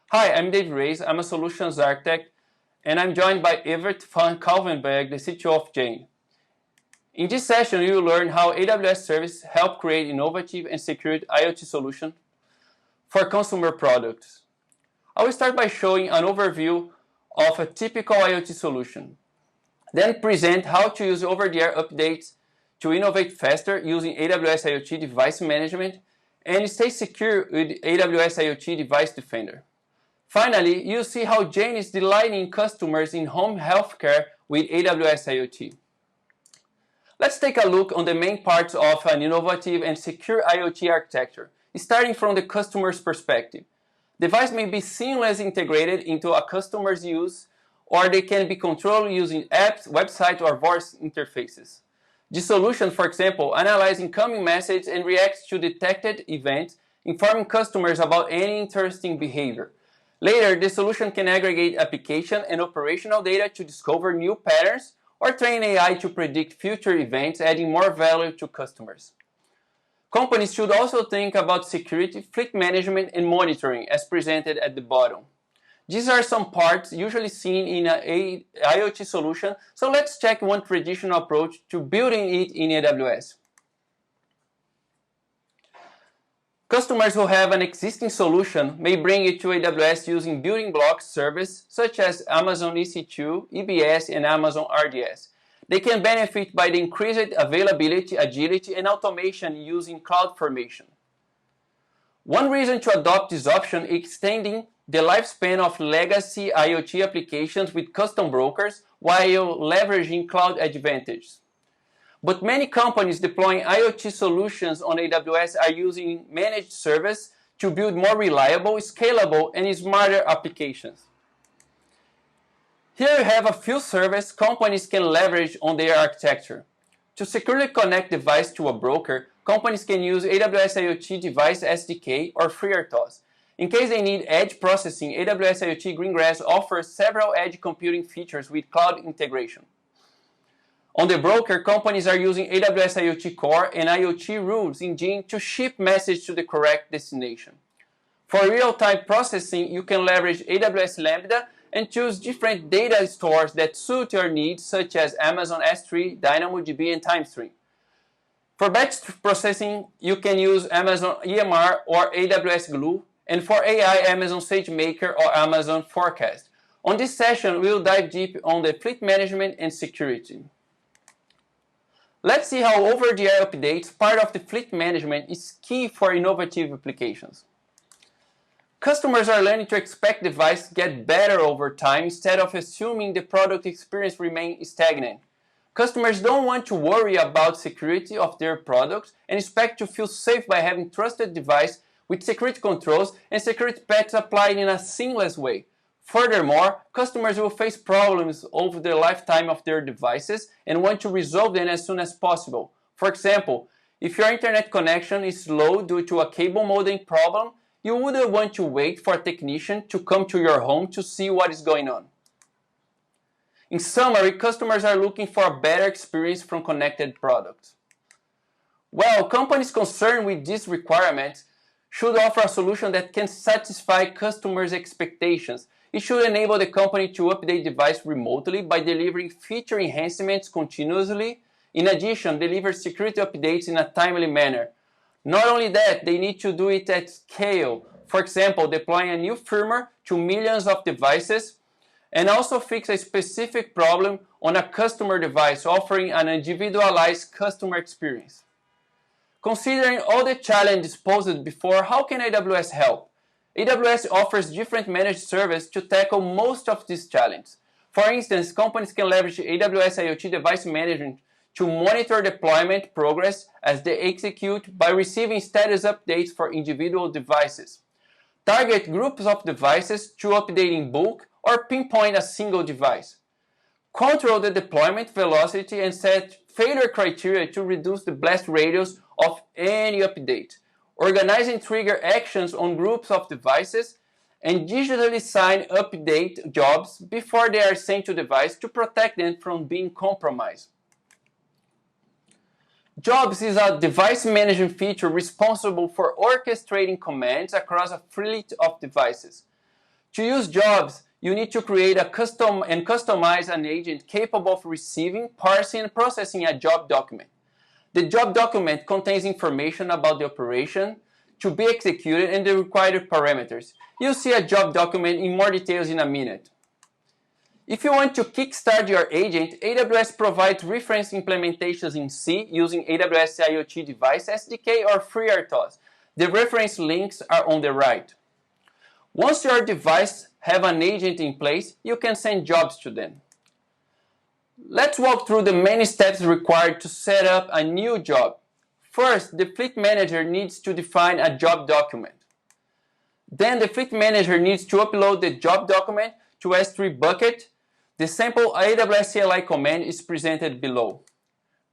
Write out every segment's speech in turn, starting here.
Hi, I'm Dave Reis. I'm a solutions architect, and I'm joined by Evert van Kalvenberg, the CTO of Jane. In this session, you will learn how AWS services help create innovative and secure IoT solutions for consumer products. I will start by showing an overview of a typical IoT solution, then present how to use over-the-air updates to innovate faster using AWS IoT Device Management and stay secure with AWS IoT Device Defender. Finally, you'll see how Jane is delighting customers in home healthcare with AWS IoT. Let's take a look on the main parts of an innovative and secure IoT architecture, starting from the customer's perspective. Devices may be seamlessly integrated into a customer's use, or they can be controlled using apps, websites, or voice interfaces. This solution, for example, analyzes incoming messages and reacts to detected events, informing customers about any interesting behavior. Later, the solution can aggregate application and operational data to discover new patterns or train AI to predict future events, adding more value to customers. Companies should also think about security, fleet management, and monitoring as presented at the bottom. These are some parts usually seen in an IoT solution, so let's check one traditional approach to building it in AWS. Customers who have an existing solution may bring it to AWS using building blocks service such as Amazon EC2, EBS, and Amazon RDS. They can benefit by the increased availability, agility, and automation using CloudFormation. One reason to adopt this option is extending the lifespan of legacy IoT applications with custom brokers while leveraging cloud advantages. But many companies deploying IoT solutions on AWS are using managed service to build more reliable, scalable, and smarter applications. Here you have a few services companies can leverage on their architecture. To securely connect device to a broker, companies can use AWS IoT Device SDK or FreeRTOS. In case they need edge processing, AWS IoT Greengrass offers several edge computing features with cloud integration. On the broker, companies are using AWS IoT Core and IoT Rules engine to ship messages to the correct destination. For real-time processing, you can leverage AWS Lambda and choose different data stores that suit your needs, such as Amazon S3, DynamoDB, and TimeStream. For batch processing, you can use Amazon EMR or AWS Glue, and for AI, Amazon SageMaker or Amazon Forecast. On this session, we'll dive deep on the fleet management and security. Let's see how over-the-air updates, part of the fleet management, is key for innovative applications. Customers are learning to expect devices get better over time instead of assuming the product experience remains stagnant. Customers don't want to worry about security of their products and expect to feel safe by having trusted devices with security controls and security patches applied in a seamless way. Furthermore, customers will face problems over the lifetime of their devices and want to resolve them as soon as possible. For example, if your internet connection is slow due to a cable modem problem, you wouldn't want to wait for a technician to come to your home to see what is going on. In summary, customers are looking for a better experience from connected products. Well, companies concerned with these requirements should offer a solution that can satisfy customers' expectations. It should enable the company to update devices remotely by delivering feature enhancements continuously. In addition, deliver security updates in a timely manner. Not only that, they need to do it at scale. For example, deploying a new firmware to millions of devices, and also fix a specific problem on a customer device, offering an individualized customer experience. Considering all the challenges posed before, how can AWS help? AWS offers different managed services to tackle most of these challenges. For instance, companies can leverage AWS IoT Device Management to monitor deployment progress as they execute by receiving status updates for individual devices. Target groups of devices to update in bulk or pinpoint a single device. Control the deployment velocity and set failure criteria to reduce the blast radius of any update. Organize and trigger actions on groups of devices, and digitally sign update jobs before they are sent to device to protect them from being compromised. Jobs is a device management feature responsible for orchestrating commands across a fleet of devices. To use jobs, you need to create a custom and customize an agent capable of receiving, parsing, and processing a job document. The job document contains information about the operation to be executed and the required parameters. You'll see a job document in more details in a minute. If you want to kickstart your agent, AWS provides reference implementations in C using AWS IoT Device SDK or FreeRTOS. The reference links are on the right. Once your device have an agent in place, you can send jobs to them. Let's walk through the many steps required to set up a new job. First, the Fleet Manager needs to define a job document. Then the Fleet Manager needs to upload the job document to S3 bucket. The sample AWS CLI command is presented below.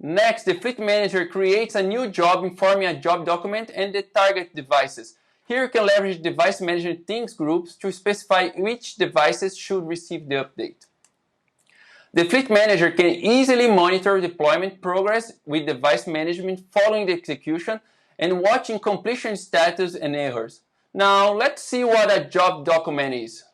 Next, the Fleet Manager creates a new job informing a job document and the target devices. Here you can leverage device management things groups to specify which devices should receive the update. The Fleet Manager can easily monitor deployment progress with device management following the execution and watching completion status and errors. Now let's see what a job document is.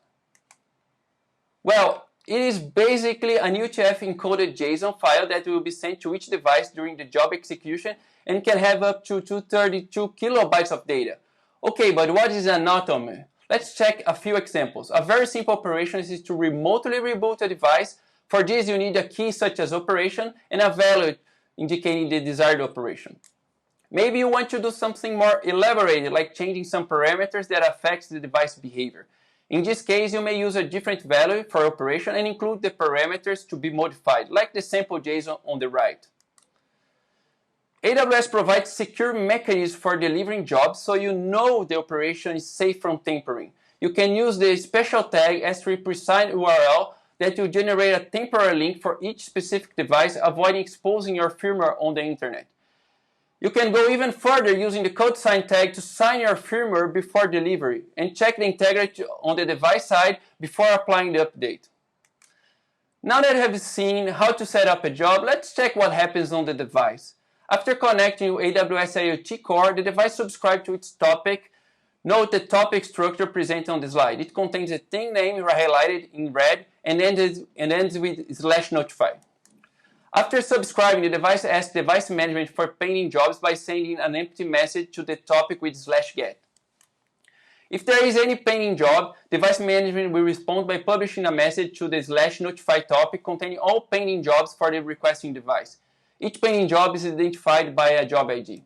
Well, it is basically an UTF encoded JSON file that will be sent to each device during the job execution and can have up to 232 kilobytes of data. Okay, but what is an automaton? Let's check a few examples. A very simple operation is to remotely reboot a device. For this, you need a key such as operation and a value indicating the desired operation. Maybe you want to do something more elaborated, like changing some parameters that affects the device behavior. In this case, you may use a different value for operation and include the parameters to be modified, like the sample JSON on the right. AWS provides secure mechanisms for delivering jobs so you know the operation is safe from tampering. You can use the special tag S3 precise URL that will generate a temporary link for each specific device, avoiding exposing your firmware on the internet. You can go even further using the code sign tag to sign your firmware before delivery and check the integrity on the device side before applying the update. Now that you have seen how to set up a job, let's check what happens on the device. After connecting to AWS IoT Core, the device subscribes to its topic. Note the topic structure presented on the slide. It contains a thing name highlighted in red and ends with /notify. After subscribing, the device asks device management for pending jobs by sending an empty message to the topic with /get. If there is any pending job, device management will respond by publishing a message to the /notify topic containing all pending jobs for the requesting device. Each pending job is identified by a job ID.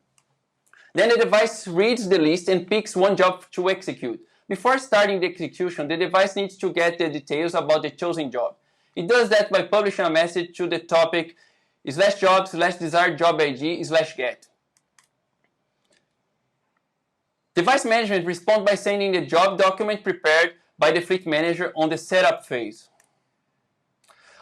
Then the device reads the list and picks one job to execute. Before starting the execution, the device needs to get the details about the chosen job. It does that by publishing a message to the topic /job /desired job ID /get. Device management responds by sending the job document prepared by the Fleet Manager on the setup phase.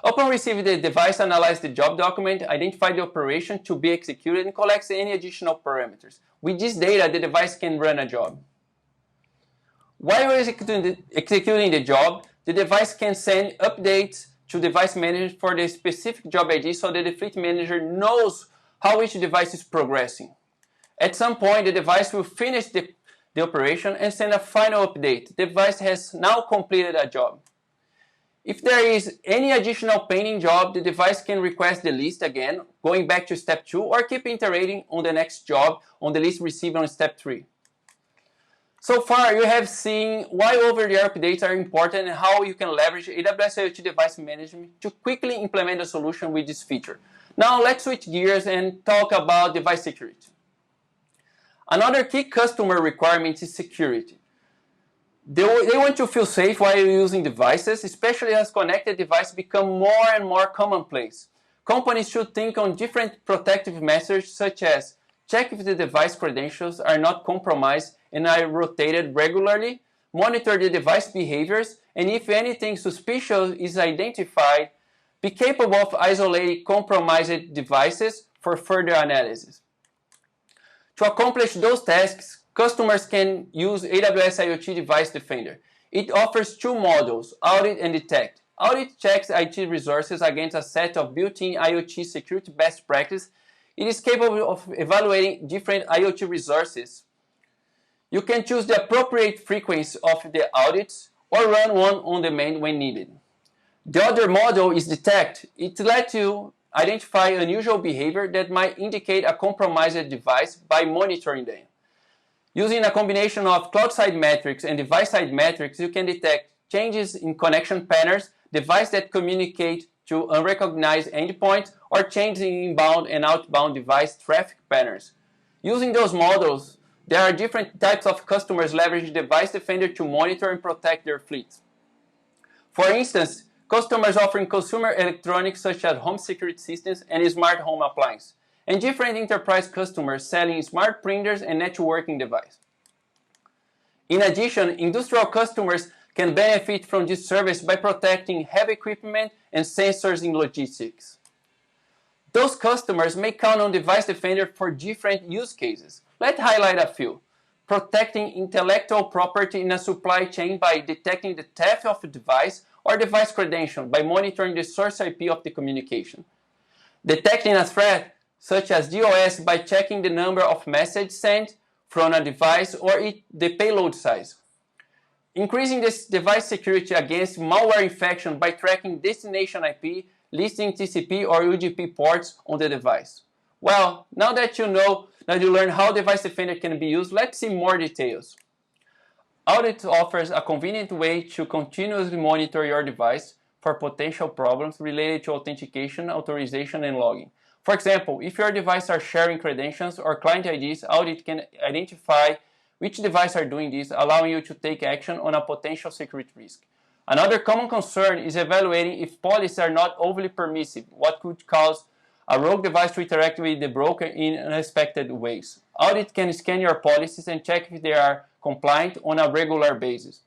Upon receiving the device, analyzes the job document, identifies the operation to be executed, and collects any additional parameters. With this data, the device can run a job. While executing the job, the device can send updates to device manager for the specific job ID so that the Fleet Manager knows how each device is progressing. At some point, the device will finish the operation and send a final update. The device has now completed a job. If there is any additional pending job, the device can request the list again, going back to step 2, or keep iterating on the next job on the list received on step 3. So far, you have seen why over-the-air updates are important and how you can leverage AWS IoT Device Management to quickly implement a solution with this feature. Now let's switch gears and talk about device security. Another key customer requirement is security. They want to feel safe while using devices, especially as connected devices become more and more commonplace. Companies should think on different protective measures such as check if the device credentials are not compromised and are rotated regularly, monitor the device behaviors, and if anything suspicious is identified, be capable of isolating compromised devices for further analysis. To accomplish those tasks, customers can use AWS IoT Device Defender. It offers two models, Audit and Detect. Audit checks IT resources against a set of built-in IoT security best practices. It is capable of evaluating different IoT resources. You can choose the appropriate frequency of the audits or run one on demand when needed. The other model is detect. It lets you identify unusual behavior that might indicate a compromised device by monitoring them. Using a combination of cloud-side metrics and device-side metrics, you can detect changes in connection patterns, devices that communicate to unrecognized endpoints, or changes in inbound and outbound device traffic patterns. Using those models, there are different types of customers leveraging Device Defender to monitor and protect their fleets. For instance, customers offering consumer electronics such as home security systems and smart home appliances, and different enterprise customers selling smart printers and networking devices. In addition, industrial customers can benefit from this service by protecting heavy equipment and sensors in logistics. Those customers may count on Device Defender for different use cases. Let's highlight a few. Protecting intellectual property in a supply chain by detecting the theft of a device or device credential by monitoring the source IP of the communication. Detecting a threat such as DOS by checking the number of messages sent from a device or the payload size. Increasing this device security against malware infection by tracking destination IP, listing TCP or UDP ports on the device. Well, now that you learned how Device Defender can be used, let's see more details. Audit offers a convenient way to continuously monitor your device for potential problems related to authentication, authorization, and logging. For example, if your devices are sharing credentials or client IDs, Audit can identify which devices are doing this, allowing you to take action on a potential security risk. Another common concern is evaluating if policies are not overly permissive, what could cause a rogue device to interact with the broker in unexpected ways. Audit can scan your policies and check if they are compliant on a regular basis.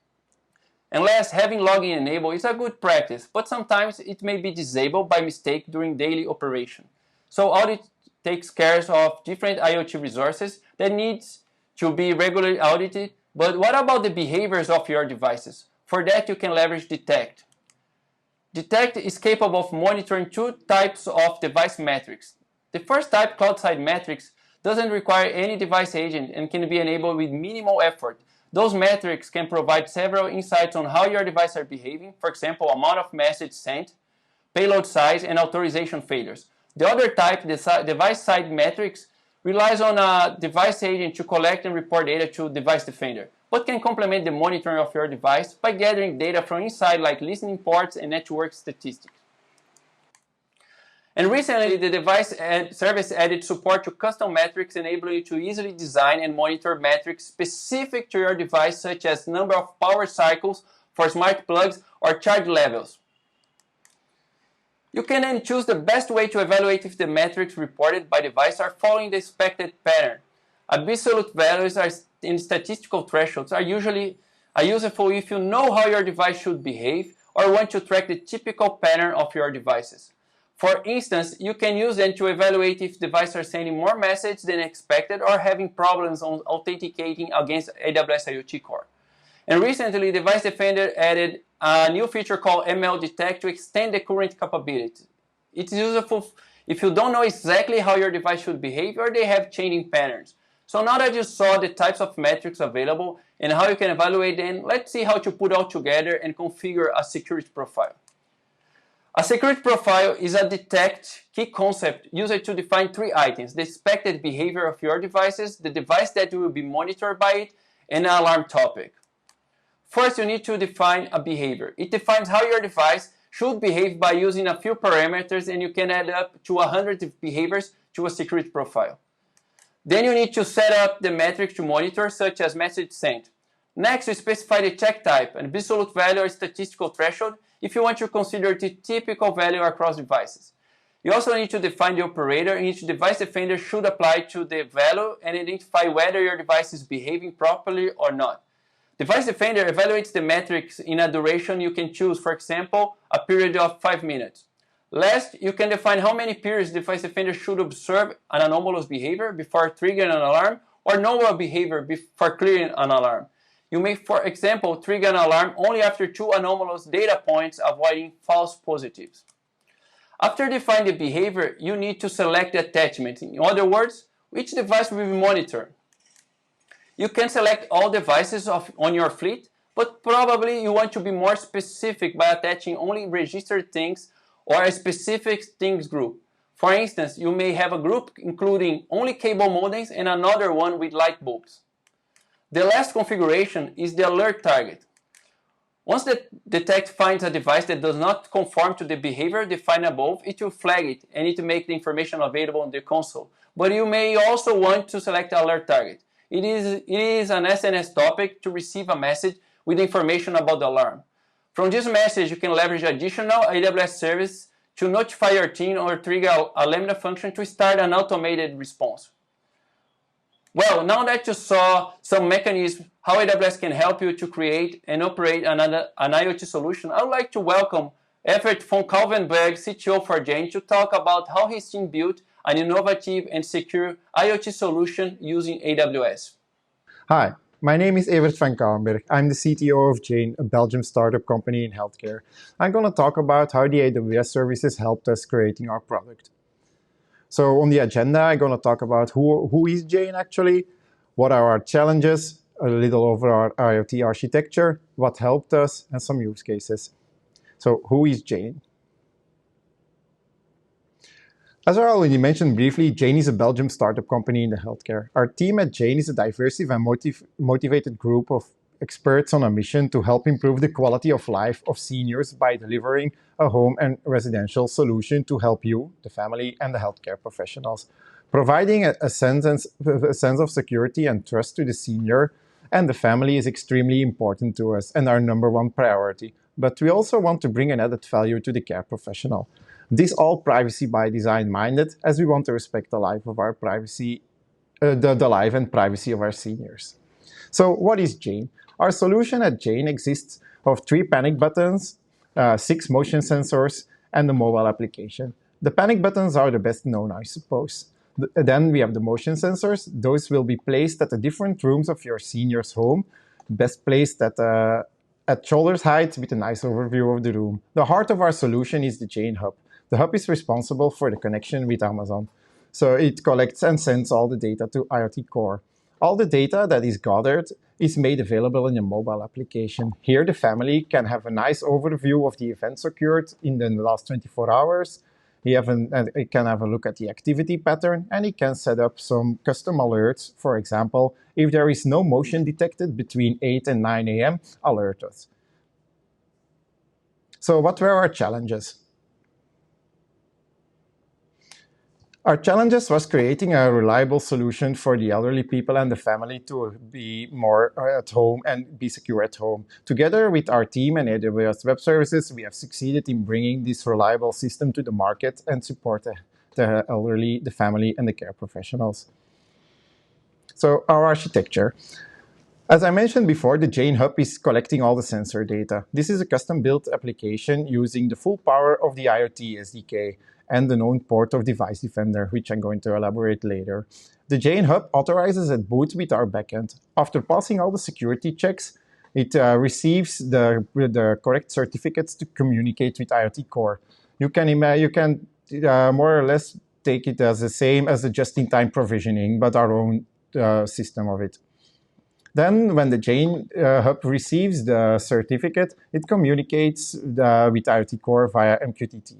And last, having logging enabled is a good practice, but sometimes it may be disabled by mistake during daily operation. So Audit takes care of different IoT resources that needs to be regularly audited. But what about the behaviors of your devices? For that, you can leverage Detect. Detect is capable of monitoring two types of device metrics. The first type, cloud-side metrics, doesn't require any device agent and can be enabled with minimal effort. Those metrics can provide several insights on how your devices are behaving, for example, amount of messages sent, payload size, and authorization failures. The other type, the device-side metrics, relies on a device agent to collect and report data to Device Defender, but can complement the monitoring of your device by gathering data from inside like listening ports and network statistics. And recently, the device service added support to custom metrics, enabling you to easily design and monitor metrics specific to your device, such as number of power cycles for smart plugs or charge levels. You can then choose the best way to evaluate if the metrics reported by device are following the expected pattern. Absolute values and statistical thresholds are usually useful if you know how your device should behave or want to track the typical pattern of your devices. For instance, you can use them to evaluate if devices are sending more messages than expected or having problems on authenticating against AWS IoT Core. And recently, Device Defender added a new feature called ML Detect to extend the current capability. It's useful if you don't know exactly how your device should behave or they have changing patterns. So now that you saw the types of metrics available and how you can evaluate them, let's see how to put all together and configure a security profile. A security profile is a detect key concept used to define three items: the expected behavior of your devices, the device that will be monitored by it, and an alarm topic. First, you need to define a behavior. It defines how your device should behave by using a few parameters, and you can add up to 100 behaviors to a security profile. Then you need to set up the metrics to monitor, such as message sent. Next, you specify the check type, an absolute value or statistical threshold, if you want to consider the typical value across devices. You also need to define the operator in which Device Defender should apply to the value and identify whether your device is behaving properly or not. Device Defender evaluates the metrics in a duration you can choose, for example, a period of 5 minutes. Last, you can define how many periods Device Defender should observe an anomalous behavior before triggering an alarm or normal behavior before clearing an alarm. You may, for example, trigger an alarm only after 2 anomalous data points, avoiding false positives. After defining the behavior, you need to select the attachment. In other words, which device will be monitored. You can select all devices on your fleet, but probably you want to be more specific by attaching only registered things or a specific things group. For instance, you may have a group including only cable modems and another one with light bulbs. The last configuration is the alert target. Once the detect finds a device that does not conform to the behavior defined above, it will flag it and it will make the information available on the console. But you may also want to select alert target. It is an SNS topic to receive a message with information about the alarm. From this message, you can leverage additional AWS service to notify your team or trigger a Lambda function to start an automated response. Well, now that you saw some mechanisms how AWS can help you to create and operate an IoT solution, I would like to welcome Everett von Kalvenberg, CTO for Jane, to talk about how his team built an innovative and secure IoT solution using AWS. Hi, my name is Evert van Kallenberg. I'm the CTO of Jane, a Belgium startup company in healthcare. I'm going to talk about how the AWS services helped us creating our product. So on the agenda, I'm going to talk about who is Jane actually, what are our challenges, a little over our IoT architecture, what helped us, and some use cases. So who is Jane? As I already mentioned briefly, Jane is a Belgium startup company in the healthcare. Our team at Jane is a diverse and motivated group of experts on a mission to help improve the quality of life of seniors by delivering a home and residential solution to help you, the family, and the healthcare professionals, providing a sense of security and trust to the senior and the family is extremely important to us and our number one priority. But we also want to bring an added value to the care professional. This all privacy by design minded, as we want to respect the life of our privacy, the life and privacy of our seniors. So what is Jane? Our solution at Jane exists of 3 panic buttons, 6 motion sensors, and a mobile application. The panic buttons are the best known, I suppose. Then we have the motion sensors. Those will be placed at the different rooms of your senior's home, best placed at shoulder's height with a nice overview of the room. The heart of our solution is the Jane Hub. The hub is responsible for the connection with Amazon. So it collects and sends all the data to IoT Core. All the data that is gathered is made available in a mobile application. Here, the family can have a nice overview of the events occurred in the last 24 hours. It can have a look at the activity pattern, and it can set up some custom alerts. For example, if there is no motion detected between 8 and 9 a.m., alert us. So what were our challenges? Our challenges was creating a reliable solution for the elderly people and the family to be more at home and be secure at home. Together with our team and AWS Web Services, we have succeeded in bringing this reliable system to the market and support the elderly, the family, and the care professionals. So our architecture. As I mentioned before, the Jane Hub is collecting all the sensor data. This is a custom-built application using the full power of the IoT SDK and the known port of Device Defender, which I'm going to elaborate later. The Jane Hub authorizes at boot with our backend. After passing all the security checks, it receives the correct certificates to communicate with IoT Core. You can more or less take it as the same as the just-in-time provisioning, but our own system of it. Then, when the Jane Hub receives the certificate, it communicates with IoT Core via MQTT.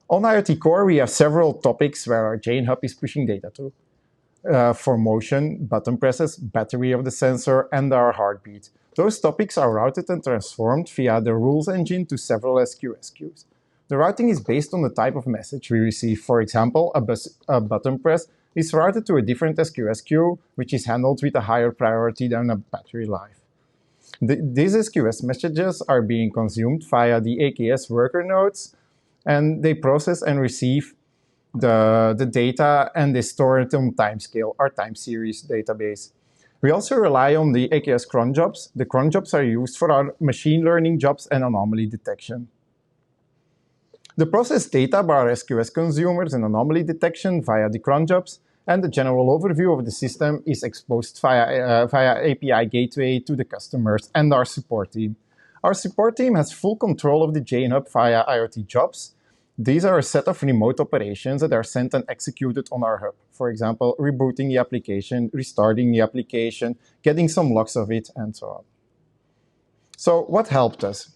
On IoT Core, we have several topics where our Jane Hub is pushing data to. For motion, button presses, battery of the sensor, and our heartbeat. Those topics are routed and transformed via the rules engine to several SQS. The routing is based on the type of message we receive. For example, a button press is routed to a different SQS queue, which is handled with a higher priority than a battery life. These SQS messages are being consumed via the AKS worker nodes, and they process and receive the data, and they store it on timescale, our time series database. We also rely on the AKS cron jobs. The cron jobs are used for our machine learning jobs and anomaly detection. The processed data by our SQS consumers and anomaly detection via the cron jobs, and the general overview of the system is exposed via API gateway to the customers and our support team. Our support team has full control of the Jane Hub via IoT jobs. These are a set of remote operations that are sent and executed on our hub. For example, rebooting the application, restarting the application, getting some logs of it, and so on. So what helped us?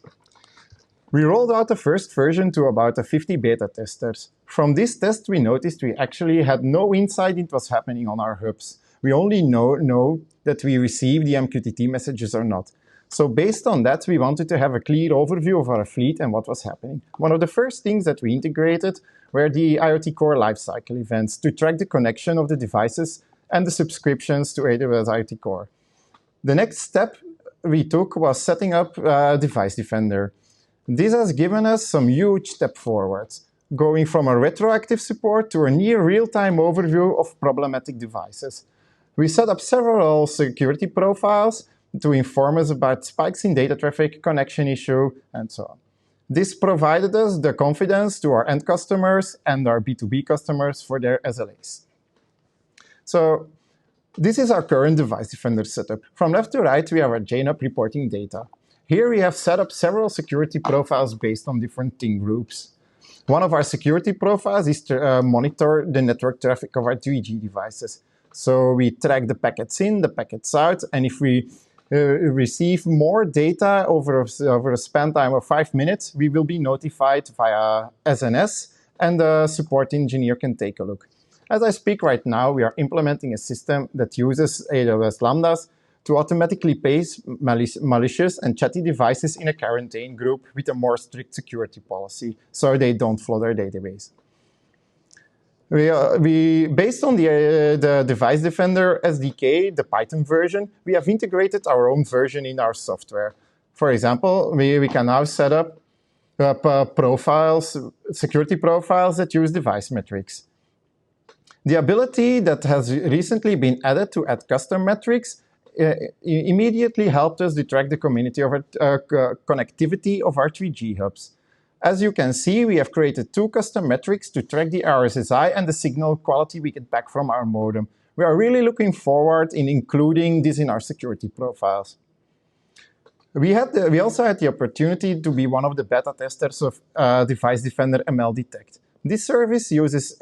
We rolled out the first version to about 50 beta testers. From this test, we noticed we actually had no insight into what's happening on our hubs. We only know that we receive the MQTT messages or not. So based on that, we wanted to have a clear overview of our fleet and what was happening. One of the first things that we integrated were the IoT Core lifecycle events to track the connection of the devices and the subscriptions to AWS IoT Core. The next step we took was setting up Device Defender. This has given us some huge step forwards, going from a retroactive support to a near real-time overview of problematic devices. We set up several security profiles to inform us about spikes in data traffic, connection issue, and so on. This provided us the confidence to our end customers and our B2B customers for their SLAs. So this is our current Device Defender setup. From left to right, we have our JNUP reporting data. Here we have set up several security profiles based on different thing groups. One of our security profiles is to monitor the network traffic of our 3G devices. So we track the packets in, the packets out, and if we receive more data over a span time of 5 minutes, we will be notified via SNS, and the support engineer can take a look. As I speak right now, we are implementing a system that uses AWS Lambdas to automatically place malicious and chatty devices in a quarantine group with a more strict security policy, so they don't flood our database. Based on the Device Defender SDK, the Python version, we have integrated our own version in our software. For example, we can now set up security profiles that use device metrics. The ability that has recently been added to add custom metrics immediately helped us to track the community of connectivity of our 3G hubs. As you can see, we have created 2 custom metrics to track the RSSI and the signal quality we get back from our modem. We are really looking forward in including this in our security profiles. We also had the opportunity to be one of the beta testers of Device Defender ML Detect. This service uses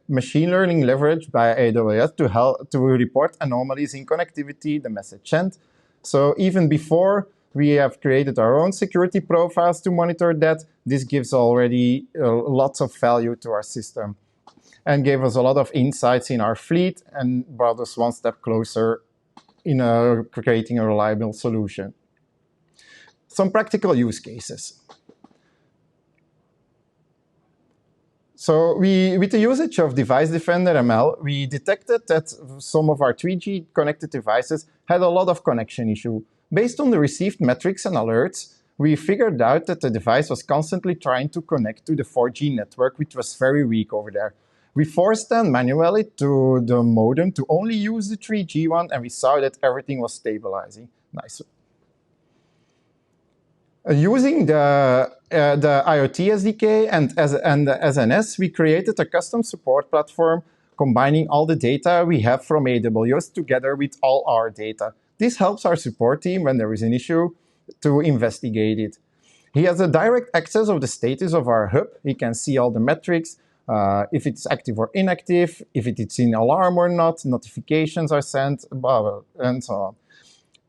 machine learning leverage by AWS to report anomalies in connectivity, the message sent. So even before we have created our own security profiles to monitor that, this gives already lots of value to our system and gave us a lot of insights in our fleet and brought us one step closer in creating a reliable solution. Some practical use cases. So with the usage of Device Defender ML, we detected that some of our 3G connected devices had a lot of connection issue. Based on the received metrics and alerts, we figured out that the device was constantly trying to connect to the 4G network, which was very weak over there. We forced them manually to the modem to only use the 3G one, and we saw that everything was stabilizing. Nice. Using the IoT SDK and the SNS, we created a custom support platform combining all the data we have from AWS together with all our data. This helps our support team when there is an issue to investigate it. He has a direct access of the status of our hub. He can see all the metrics, if it's active or inactive, if it's in alarm or not, notifications are sent, and so on.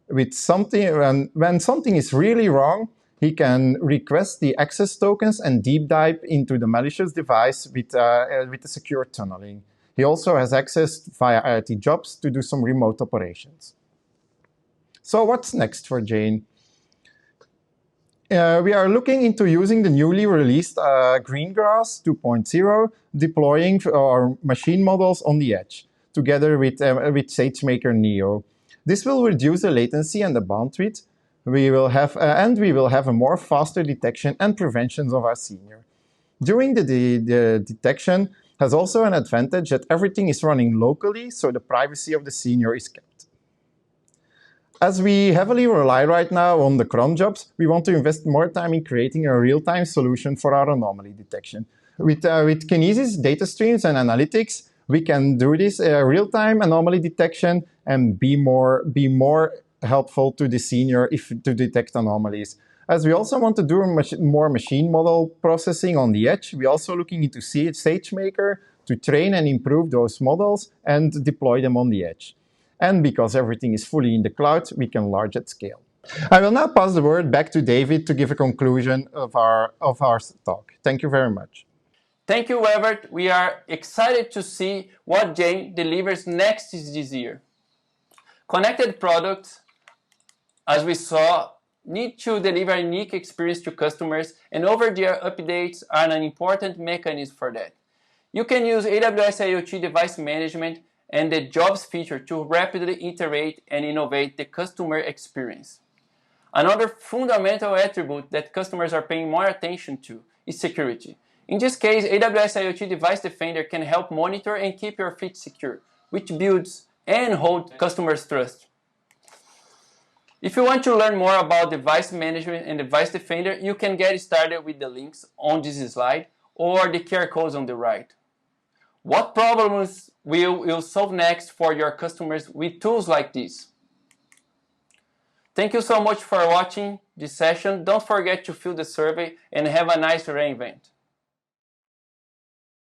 When something is really wrong, he can request the access tokens and deep dive into the malicious device with the secure tunneling. He also has access via IoT jobs to do some remote operations. So what's next for Jane? We are looking into using the newly released Greengrass 2.0, deploying our machine models on the edge, together with SageMaker Neo. This will reduce the latency and the bandwidth. We will have a more faster detection and prevention of our senior. During the detection has also an advantage that everything is running locally, so the privacy of the senior is kept. As we heavily rely right now on the cron jobs, we want to invest more time in creating a real-time solution for our anomaly detection. With Kinesis data streams and analytics, we can do this real-time anomaly detection and be more helpful to the senior to detect anomalies. As we also want to do more machine model processing on the edge, we're also looking into SageMaker to train and improve those models and deploy them on the edge. And because everything is fully in the cloud, we can large at scale. I will now pass the word back to David to give a conclusion of our talk. Thank you very much. Thank you, Everett. We are excited to see what Jane delivers next this year. Connected products, as we saw, need to deliver a unique experience to customers, and over-the-air updates are an important mechanism for that. You can use AWS IoT Device Management and the Jobs feature to rapidly iterate and innovate the customer experience. Another fundamental attribute that customers are paying more attention to is security. In this case, AWS IoT Device Defender can help monitor and keep your fleet secure, which builds and holds customers' trust. If you want to learn more about device management and Device Defender, you can get started with the links on this slide or the QR codes on the right. What problems will you solve next for your customers with tools like this? Thank you so much for watching this session. Don't forget to fill the survey and have a nice re:Invent.